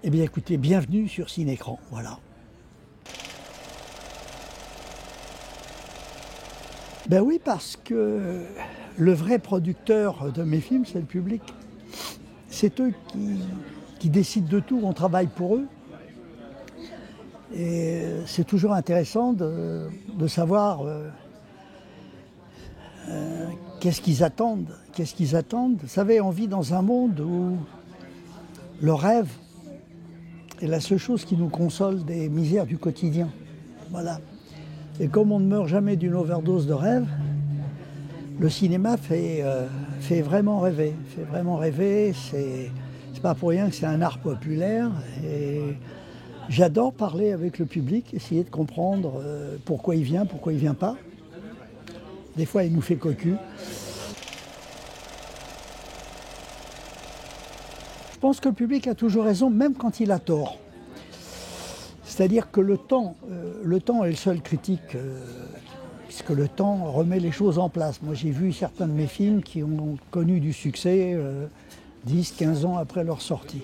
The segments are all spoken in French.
Eh bien écoutez, bienvenue sur Cinécran, voilà. Ben oui, parce que le vrai producteur de mes films, c'est le public. C'est eux qui décident de tout, on travaille pour eux. Et c'est toujours intéressant de savoir qu'est-ce qu'ils attendent. Qu'est-ce qu'ils attendent. Vous savez, on vit dans un monde où le rêve est la seule chose qui nous console des misères du quotidien. Voilà. Et comme on ne meurt jamais d'une overdose de rêve, le cinéma fait vraiment rêver. Fait vraiment rêver. C'est pas pour rien que c'est un art populaire. Et j'adore parler avec le public, essayer de comprendre pourquoi il vient pas. Des fois, il nous fait cocu. Je pense que le public a toujours raison, même quand il a tort. C'est-à-dire que le temps est le seul critique, puisque le temps remet les choses en place. Moi, j'ai vu certains de mes films qui ont connu du succès 10, 15 ans après leur sortie.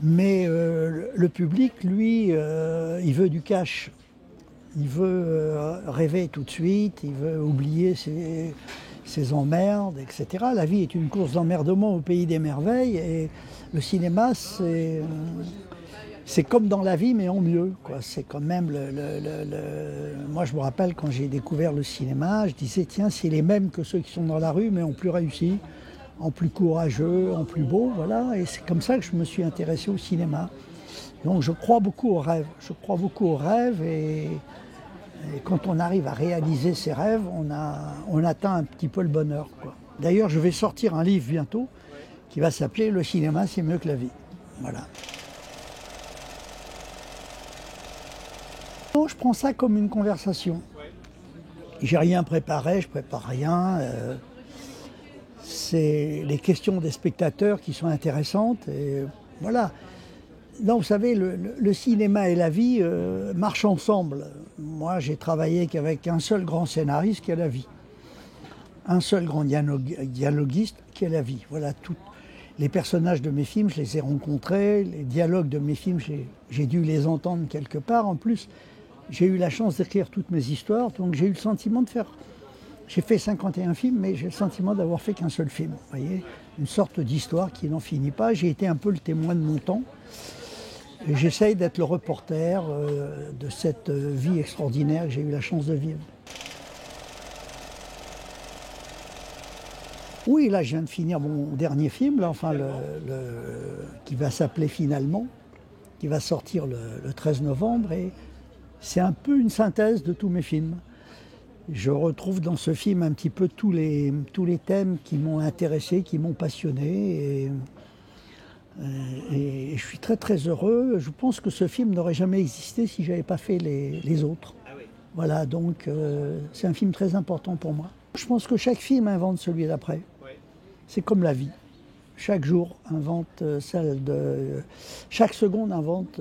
Mais le public, lui, il veut du cash. Il veut rêver tout de suite, il veut oublier ses emmerdes, etc. La vie est une course d'emmerdement au pays des merveilles et le cinéma, c'est comme dans la vie, mais en mieux, quoi. C'est quand même Moi, je me rappelle quand j'ai découvert le cinéma, je disais, tiens, c'est les mêmes que ceux qui sont dans la rue, mais en plus réussi, en plus courageux, en plus beau, voilà. Et c'est comme ça que je me suis intéressé au cinéma. Donc, je crois beaucoup aux rêves. Je crois beaucoup aux rêves et quand on arrive à réaliser ses rêves, on atteint un petit peu le bonheur, quoi. D'ailleurs, je vais sortir un livre bientôt qui va s'appeler « Le cinéma, c'est mieux que la vie ». Voilà. Je prends ça comme une conversation. J'ai rien préparé, je prépare rien. C'est les questions des spectateurs qui sont intéressantes. Et voilà. Non, vous savez, le cinéma et la vie marchent ensemble. Moi, j'ai travaillé qu'avec un seul grand scénariste qui est la vie. Un seul grand dialoguiste qui est la vie. Voilà, les personnages de mes films, je les ai rencontrés. Les dialogues de mes films, j'ai dû les entendre quelque part. En plus, j'ai eu la chance d'écrire toutes mes histoires, donc j'ai eu le sentiment de faire... J'ai fait 51 films, mais j'ai le sentiment d'avoir fait qu'un seul film. Vous voyez, une sorte d'histoire qui n'en finit pas. J'ai été un peu le témoin de mon temps. Et j'essaye d'être le reporter de cette vie extraordinaire que j'ai eu la chance de vivre. Oui, là, je viens de finir mon dernier film, là, enfin, qui va s'appeler Finalement, qui va sortir le 13 novembre. Et c'est un peu une synthèse de tous mes films. Je retrouve dans ce film un petit peu tous les thèmes qui m'ont intéressé, qui m'ont passionné. Et je suis très très heureux. Je pense que ce film n'aurait jamais existé si je n'avais pas fait les autres. Ah oui. Voilà, donc c'est un film très important pour moi. Je pense que chaque film invente celui d'après. Oui. C'est comme la vie. Chaque jour invente chaque seconde invente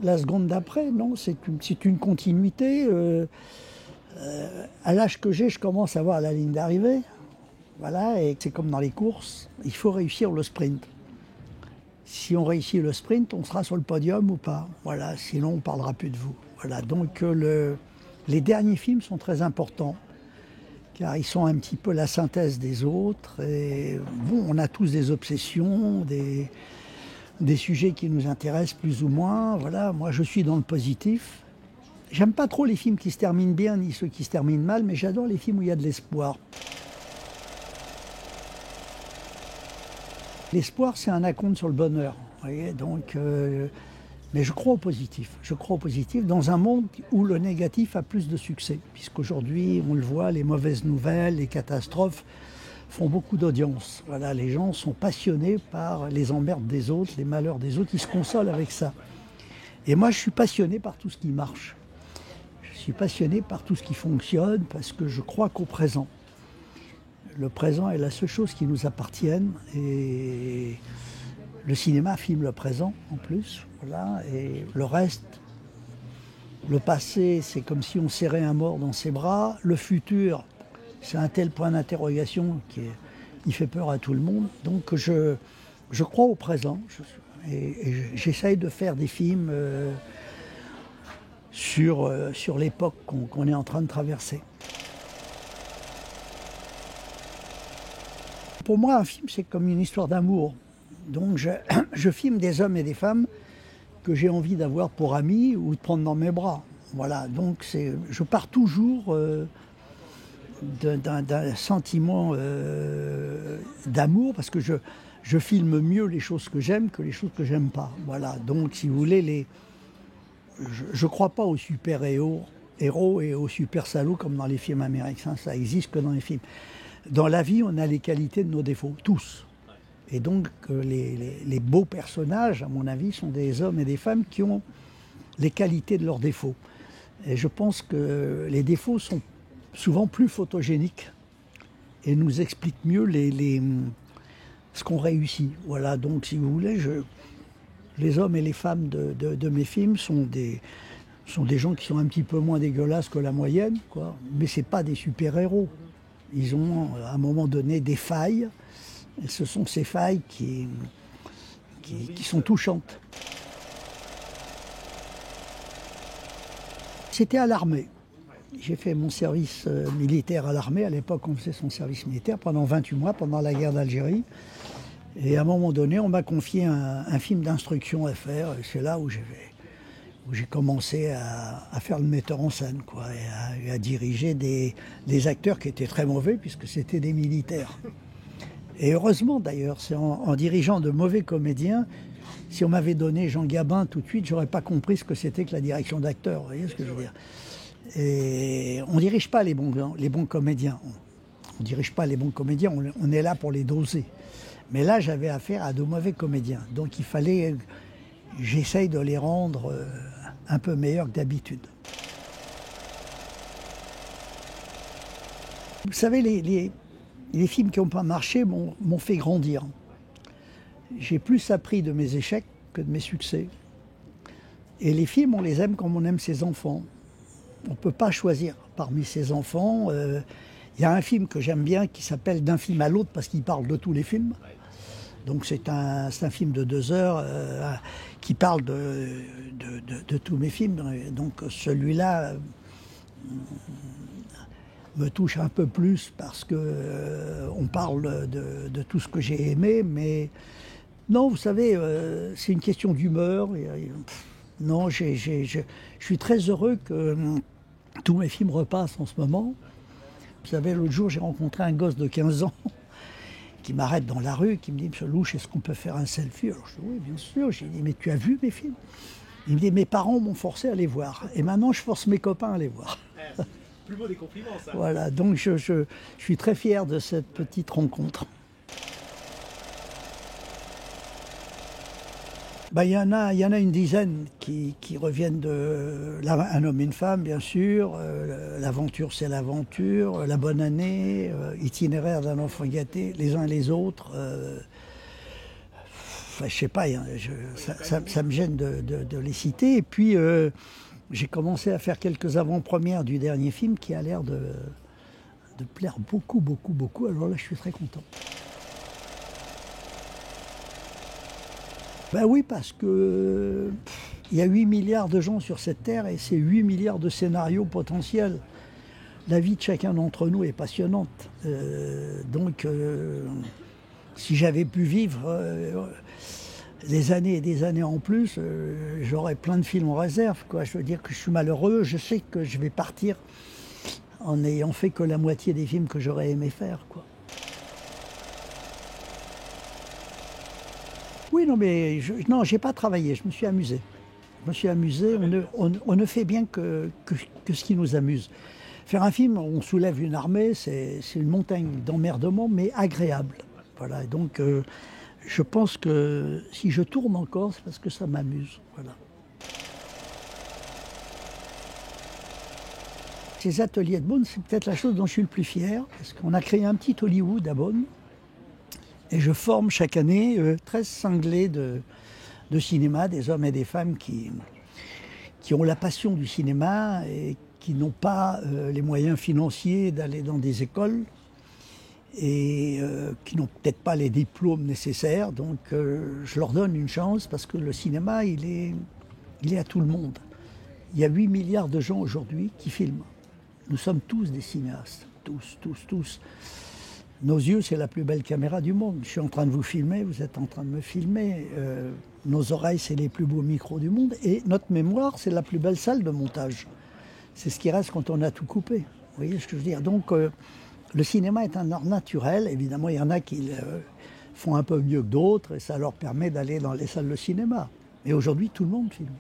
la seconde d'après. Non, c'est une continuité. À l'âge que j'ai, je commence à voir la ligne d'arrivée. Voilà, et c'est comme dans les courses, il faut réussir le sprint. Si on réussit le sprint, on sera sur le podium ou pas. Voilà, sinon on ne parlera plus de vous. Voilà, donc les derniers films sont très importants, car ils sont un petit peu la synthèse des autres. Et bon, on a tous des obsessions, des sujets qui nous intéressent plus ou moins. Voilà, moi je suis dans le positif. J'aime pas trop les films qui se terminent bien, ni ceux qui se terminent mal, mais j'adore les films où il y a de l'espoir. L'espoir, c'est un acompte sur le bonheur. Vous voyez, donc, mais je crois au positif. Je crois au positif dans un monde où le négatif a plus de succès. Puisqu'aujourd'hui, on le voit, les mauvaises nouvelles, les catastrophes font beaucoup d'audience. Voilà, les gens sont passionnés par les emmerdes des autres, les malheurs des autres. Ils se consolent avec ça. Et moi, je suis passionné par tout ce qui marche. Je suis passionné par tout ce qui fonctionne parce que je crois qu'au présent. Le présent est la seule chose qui nous appartienne et le cinéma filme le présent en plus, voilà, et le reste, le passé, c'est comme si on serrait un mort dans ses bras, le futur, c'est un tel point d'interrogation qui fait peur à tout le monde, donc je crois au présent, Et j'essaye de faire des films sur l'époque qu'on est en train de traverser. Pour moi, un film, c'est comme une histoire d'amour. Donc je filme des hommes et des femmes que j'ai envie d'avoir pour amis ou de prendre dans mes bras. Voilà, donc je pars toujours d'un sentiment d'amour parce que je filme mieux les choses que j'aime que les choses que j'aime pas. Voilà, donc si vous voulez, je ne crois pas aux super-héros et aux super-salauds comme dans les films américains, ça existe que dans les films. Dans la vie, on a les qualités de nos défauts, tous. Et donc les beaux personnages, à mon avis, sont des hommes et des femmes qui ont les qualités de leurs défauts. Et je pense que les défauts sont souvent plus photogéniques et nous expliquent mieux ce qu'on réussit. Voilà, donc si vous voulez, les hommes et les femmes de mes films sont des gens qui sont un petit peu moins dégueulasses que la moyenne, quoi. Mais ce n'est pas des super-héros. Ils ont à un moment donné des failles, et ce sont ces failles qui sont touchantes. C'était à l'armée. J'ai fait mon service militaire à l'armée. À l'époque, on faisait son service militaire pendant 28 mois, pendant la guerre d'Algérie. Et à un moment donné, on m'a confié un film d'instruction à faire. Et c'est là où j'ai commencé à faire le metteur en scène, quoi, et à diriger des acteurs qui étaient très mauvais, puisque c'était des militaires. Et heureusement, d'ailleurs, c'est en dirigeant de mauvais comédiens. Si on m'avait donné Jean Gabin tout de suite, j'aurais pas compris ce que c'était que la direction d'acteur. Vous voyez ce que je veux dire? Et on ne dirige pas les bons comédiens. On ne dirige pas les bons comédiens, on est là pour les doser. Mais là, j'avais affaire à de mauvais comédiens. Donc il fallait, j'essaye de les rendre un peu meilleurs que d'habitude. Vous savez, les films qui n'ont pas marché m'ont fait grandir. J'ai plus appris de mes échecs que de mes succès. Et les films, on les aime comme on aime ses enfants. On ne peut pas choisir parmi ses enfants. Il y a un film que j'aime bien qui s'appelle D'un film à l'autre parce qu'il parle de tous les films. Donc c'est un film de 2 heures qui parle de tous mes films. Donc celui-là me touche un peu plus parce qu'on parle de tout ce que j'ai aimé. Mais non, vous savez, c'est une question d'humeur. Non, je suis très heureux que tous mes films repassent en ce moment. Vous savez, l'autre jour, j'ai rencontré un gosse de 15 ans qui m'arrête dans la rue, qui me dit « Monsieur Louche, est-ce qu'on peut faire un selfie ?» Alors je dis « Oui, bien sûr ». J'ai dit « Mais tu as vu mes films ?» Il me dit « Mes parents m'ont forcé à les voir. Et maintenant, je force mes copains à les voir. » Plus beau des compliments, ça. Voilà, donc je suis très fier de cette petite rencontre. Il y en a une dizaine qui reviennent de Un homme et une femme, bien sûr, L'aventure c'est l'aventure, La bonne année, Itinéraire d'un enfant gâté, Les uns les autres. Je sais pas, ça me gêne de les citer. Et puis j'ai commencé à faire quelques avant-premières du dernier film qui a l'air de plaire beaucoup, beaucoup, beaucoup. Alors là, je suis très content. Ben oui, parce que il y a 8 milliards de gens sur cette terre et c'est 8 milliards de scénarios potentiels. La vie de chacun d'entre nous est passionnante. Donc, si j'avais pu vivre des années et des années en plus, j'aurais plein de films en réserve, quoi. Je veux dire que je suis malheureux, je sais que je vais partir en n'ayant fait que la moitié des films que j'aurais aimé faire, quoi. Oui, non, mais j'ai pas travaillé, je me suis amusé. Je me suis amusé, on ne fait bien que ce qui nous amuse. Faire un film, on soulève une armée, c'est une montagne d'emmerdement, mais agréable. Voilà, donc je pense que si je tourne encore, c'est parce que ça m'amuse. Voilà. Ces ateliers de Beaune, c'est peut-être la chose dont je suis le plus fier, parce qu'on a créé un petit Hollywood à Beaune. Et je forme chaque année 13 cinglés de cinéma, des hommes et des femmes qui ont la passion du cinéma et qui n'ont pas les moyens financiers d'aller dans des écoles et qui n'ont peut-être pas les diplômes nécessaires. Donc je leur donne une chance parce que le cinéma, il est à tout le monde. Il y a 8 milliards de gens aujourd'hui qui filment. Nous sommes tous des cinéastes, tous. Nos yeux, c'est la plus belle caméra du monde. Je suis en train de vous filmer, vous êtes en train de me filmer. Nos oreilles, c'est les plus beaux micros du monde. Et notre mémoire, c'est la plus belle salle de montage. C'est ce qui reste quand on a tout coupé. Vous voyez ce que je veux dire? Donc, le cinéma est un art naturel. Évidemment, il y en a qui font un peu mieux que d'autres et ça leur permet d'aller dans les salles de cinéma. Mais aujourd'hui, tout le monde filme.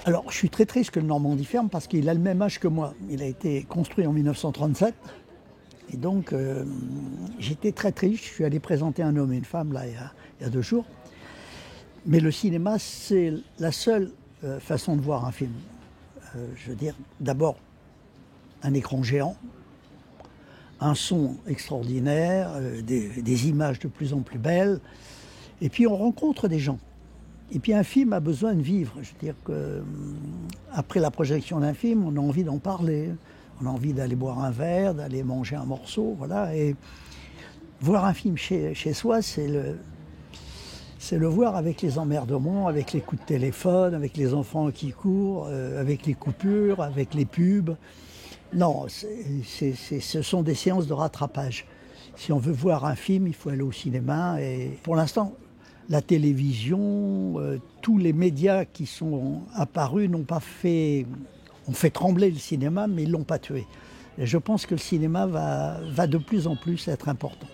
Alors, je suis très triste que le Normandie ferme parce qu'il a le même âge que moi. Il a été construit en 1937. Et donc, j'étais très triste. Je suis allé présenter Un homme et une femme, là, il y a 2 jours. Mais le cinéma, c'est la seule façon de voir un film. Je veux dire, d'abord, un écran géant, un son extraordinaire, des images de plus en plus belles. Et puis, on rencontre des gens. Et puis un film a besoin de vivre. Je veux dire qu'après la projection d'un film, on a envie d'en parler. On a envie d'aller boire un verre, d'aller manger un morceau, voilà. Et voir un film chez soi, c'est le voir avec les emmerdements, avec les coups de téléphone, avec les enfants qui courent, avec les coupures, avec les pubs. Non, ce sont des séances de rattrapage. Si on veut voir un film, il faut aller au cinéma. Et pour l'instant, la télévision, tous les médias qui sont apparus ont fait trembler le cinéma, mais ils ne l'ont pas tué. Et je pense que le cinéma va de plus en plus être important.